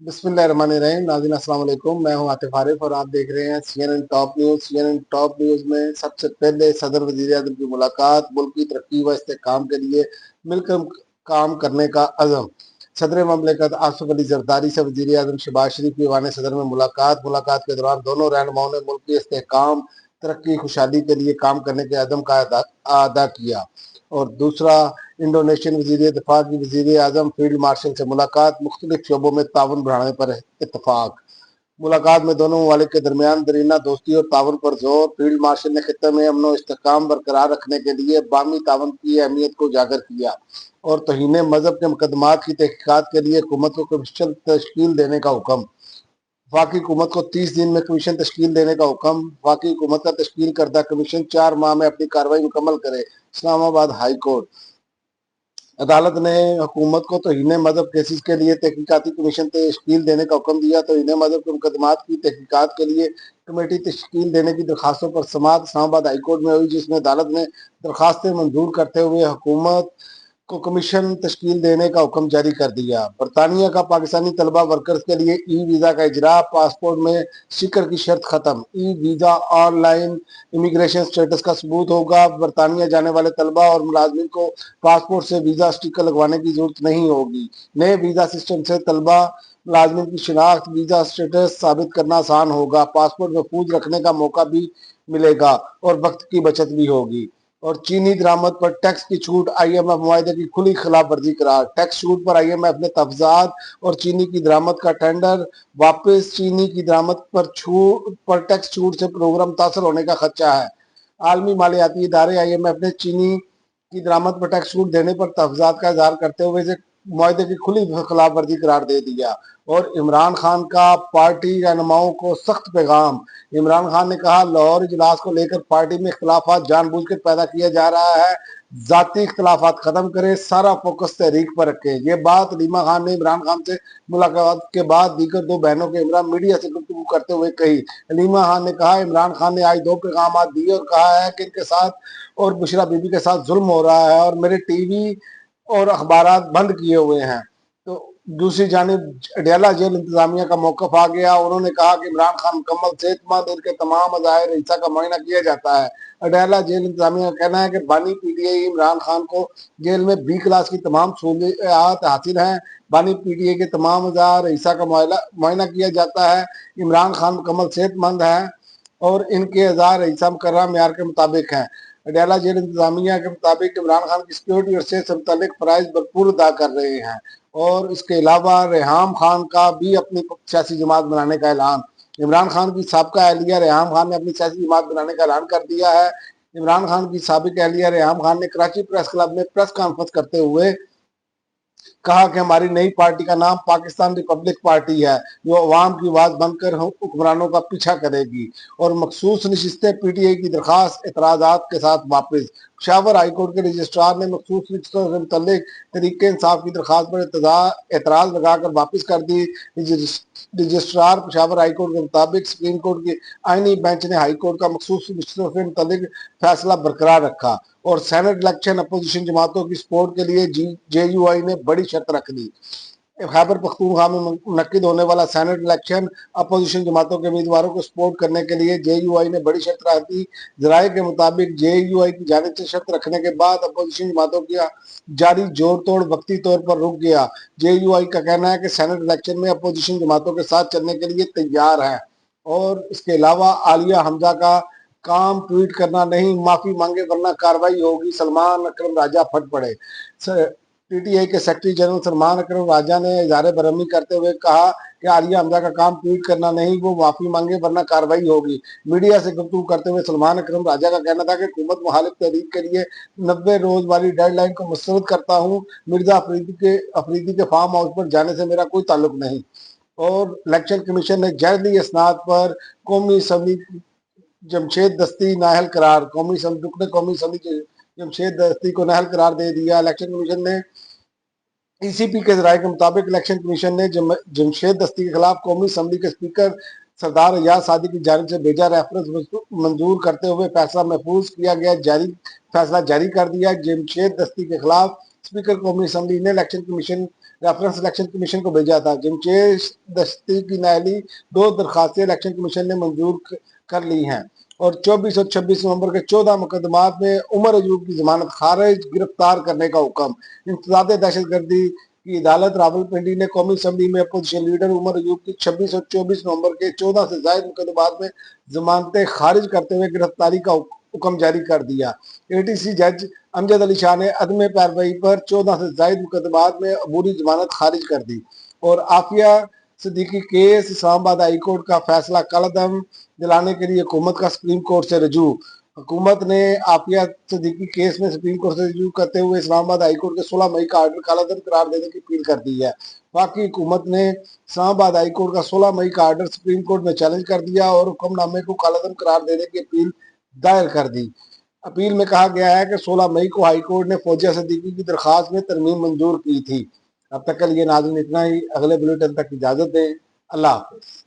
बिस्मिल्लाहिर्रहमानिर्रहीम। नाज़रीन अस्सलाम वालेकुम। मैं हूं आतिफ आरिफ और आप देख रहे हैं CNN top news. CNN top news में सबसे पहले सदर वज़ीर आज़म की मुलाकात, मुल्क की तरक्की व इस्तेहकाम के लिए मिलकर काम करने का अज़म। सदर ममलिकत आसिफ अली जरदारी से वज़ीर आज़म शहबाज शरीफ की ईवान सदर में मुलाकात के दौरान दोनों रहनुमाओं ने मुल्क के इस्तेहकाम, तरक्की, खुशहाली के लिए काम करने के अज़म का अदा किया। और दूसरा, इंडोनेशियन वज़ीर दिफा की वज़ीर आज़म फील्ड मार्शल से मुलाकात, मुख्तलिफ शोबों में ताउन बढ़ाने पर इत्तफाक। मुलाकात में दोनों ममालिक के दरमियान दरीना दोस्ती और ताउन पर जोर। फील्ड मार्शल ने खित्ते में अमन व इस्तेहकाम बरकरार रखने के लिए बामी ताउन की अहमियत को उजागर किया और तौहीन मजहब के मुकदमात की तहकीकात के लिए हुकूमत को कमीशन तश्कील देने का हुक्म। वफाकी हुकूमत को 30 दिन में कमीशन तश्कील देने का हुक्म। वफाकी हुकूमत का तश्कील करदा कमीशन 4 माह में अपनी कार्रवाई मुकम्मल करे। इस्लामाबाद हाई कोर्ट अदालत ने हुकूमत को तौहीन मजहब केसेस के लिए तहकीकाती कमीशन तश्कील देने का हुक्म दिया। तौहीन मजहब के मुकदमात की तहकीकात के लिए कमेटी तश्कील देने की दरखास्तों पर समाअत इस्लामाबाद हाई कोर्ट में हुई, जिसमें अदालत ने दरखास्तें मंजूर करते हुए हुकूमत को कमीशन तश्कील देने का हुक्म जारी कर दिया। बरतानिया का पाकिस्तानी तलबा वर्कर्स के लिए ई वीज़ा का इजरा, पासपोर्ट में स्टिकर की शर्त खत्म। E visa online immigration status का सबूत होगा। बरतानिया जाने वाले तलबा और मुलाजमिन को पासपोर्ट से वीज़ा स्टिकर लगवाने की जरूरत नहीं होगी। नए वीज़ा सिस्टम से तलबा मुलाजमिन की शिनाख्त, वीज़ा स्टेटस साबित करना आसान होगा। पासपोर्ट महफूज रखने का मौका भी मिलेगा और वक्त की बचत भी होगी। और चीनी दरामद पर टैक्स की छूट, IMF मुआहदे की खुली खिलाफ वर्जी करार। टैक्स छूट पर IMF ने तफजात और चीनी की दरामद का टेंडर वापस। चीनी की दरामद पर टैक्स छूट से प्रोग्राम मुतासर होने का खदशा है। आलमी मालियाती इदारे IMF ने चीनी की दरामद पर टैक्स छूट देने पर तफजात का इजहार करते हुए इसे मुआहदे की खुली खिलाफ वर्जी करार दे दिया। और इमरान खान का पार्टी रहनुमाओं को सख्त पैगाम। इमरान खान ने कहा, लाहौर इजलास को लेकर पार्टी में इख्तलाफात जानबूझकर पैदा किया जा रहा है। जाती इख्तलाफात खत्म करें, सारा फोकस तहरीक पर रखें। ये बात हलीमा खान ने इमरान खान से मुलाकात के बाद दीगर दो बहनों के हमरा मीडिया से गुफ्तगू करते हुए कही। हलीमा खान ने कहा, इमरान खान ने आज 2 पैगाम दिए और कहा है कि इनके साथ और बुशरा बीबी के साथ जुल्म हो रहा है और मेरे टीवी और अखबारात बंद किए हुए हैं। तो दूसरी जानिब अडयाला जेल इंतजामिया का मौकफ आ गया। उन्होंने कहा कि इमरान खान मुकम्मल सेहतमंद, इनके तमाम अज़ाहिर हिस्सा का मुआयना किया जाता है। अडयाला जेल इंतजामिया का कहना है कि बानी PTI इमरान खान को जेल में B क्लास की तमाम सहूलियात हासिल हैं। बानी PTI के तमाम अज़ाहिर हिस्सा का मुआयना किया जाता है। इमरान खान मुकम्मल सेहतमंद हैं और इनके अज़ाहिर हिस्सा मुकर्रर मेयार के मुताबिक हैं। अडयाला जेल इंतजामिया के मुताबिक इमरान खान की सिक्योरिटी और सेहत से मुतालिक फराइज भरपूर अदा कर रहे हैं। और इसके अलावा रेहाम खान का भी अपनी सियासी जमात बनाने का ऐलान। इमरान खान की साबिका अहलिया रेहाम खान ने अपनी सियासी जमात बनाने का ऐलान कर दिया है। इमरान खान की साबिक अहलिया रेहाम खान ने कराची प्रेस क्लब में प्रेस कॉन्फ्रेंस करते हुए कहा कि हमारी नई पार्टी का नाम पाकिस्तान रिपब्लिक पार्टी है, जो अवाम की आवाज बनकर हुक्मरानों का पीछा करेगी। और मखसूस नशिस्तें PTI की दरखास्त एतराजात के साथ वापस। पेशावर हाई कोर्ट के रजिस्ट्रार ने मखसूस नशिस्तों से मुतल्लिक तहरीक इंसाफ की दरखास्त पर एतराज लगाकर वापस कर दी। रजिस्ट्रार पेशावर हाई कोर्ट के मुताबिक सुप्रीम कोर्ट की आईनी बेंच ने हाई कोर्ट का मखसूस नशिस्तों से मुतल्लिक फैसला बरकरार रखा। और सेनेट इलेक्शन अपोजिशन जमातों की सपोर्ट के लिए JUI ने बड़ी शर्त रख दी। खैबर पख्तूनख्वा में मुनक्किद होने वाला सेनेट इलेक्शन अपोजिशन जमातों के उम्मीदवारों को सपोर्ट करने के लिए JUI ने बड़ी शर्त रख दी। जराये के मुताबिक JUI की जानिब से शर्त रखने के बाद अपोजिशन जमातों की जारी जोड़ तोड़ वक्ती तौर पर रुक गया। JUI का कहना है कि सेनेट इलेक्शन में अपोजिशन जमातों के साथ चलने के लिए तैयार है। और इसके अलावा आलिया हमजा का काम ट्वीट करना नहीं, माफी मांगे वरना कार्रवाई होगी, सलमान अकरम राजा फट पड़े। PTI के सेक्रेटरी जनरल सलमान अकरम राजा ने इज़हार बरहमी करते हुए कहा कि आलिया हमजा का काम ट्वीट करना नहीं, वो माफी मांगे वरना कार्रवाई होगी। मीडिया से गुफ्तगू करते हुए सलमान अकरम राजा का कहना था कि हुकूमत मुखालिफ तहरीक के लिए 90 रोज वाली डेडलाइन को मुस्तरद करता हूँ। मिर्जा अफरीदी के फार्म हाउस पर जाने से मेरा कोई ताल्लुक नहीं। और इलेक्शन कमीशन ने जैली इसनाद पर कौमी असम्बली जमशेद दस्ती नाअहल करार। कौमी असम्बली जमशेद दस्ती को नाअहल करार दे दिया। इलेक्शन कमीशन ने ECP के जराये के मुताबिक इलेक्शन कमीशन ने जमशेद दस्ती के खिलाफ कौमी असम्बली के स्पीकर सरदार अयाज सादी की जानिब से भेजा रेफरेंस मंजूर करते हुए फैसला महफूज किया गया, फैसला जारी कर दिया। जमशेद दस्ती के खिलाफ स्पीकर कौमी असम्बली ने election commission reference election commission کو بھیجا تھا۔ جمشید دستی کی نااہلی 2 درخواستیں الیکشن کمیشن نے منظور کر لی ہیں اور 24 اور 26 نومبر کے 14 مقدمات میں عمر ایوب کی ضمانت خارج، گرفتار کرنے کا حکم۔ انسداد دہشت گردی کی عدالت راولپنڈی نے قومی اسمبلی میں اپوزیشن لیڈر عمر ایوب کی 26 اور 24 نومبر کے 14 سے زائد مقدمات میں ضمانتیں خارج کرتے ہوئے گرفتاری کا حکم جاری کر دیا۔ اے ٹی سی جج امجد علی شاہ نے عدم پیروی پر 14 سے زائد مقدمات میں عبوری ضمانت خارج کر دی اور عافیہ صدیقی کیس اسلام آباد ہائی کورٹ کا فیصلہ کالعدم دلانے کے لیے حکومت کا سپریم کورٹ سے رجوع۔ حکومت نے عافیہ صدیقی کیس میں سپریم کورٹ سے رجوع کرتے ہوئے اسلام آباد ہائی کورٹ کے 16 مئی کا آرڈر کالعدم قرار دینے کی اپیل کر دی ہے۔ باقی حکومت نے اسلام آباد ہائی کورٹ کا 16 مئی کا آرڈر سپریم کورٹ میں چیلنج کر دیا اور حکم نامے کو کالعدم قرار دینے کی اپیل دائر کر دی۔ اپیل میں کہا گیا ہے کہ 16 مئی کو ہائی کورٹ نے فوزیہ صدیقی کی درخواست میں ترمیم منظور کی تھی۔ اب تک کے لیے ناظرین اتنا ہی، اگلے بلیٹن تک اجازت دیں۔ اللہ حافظ۔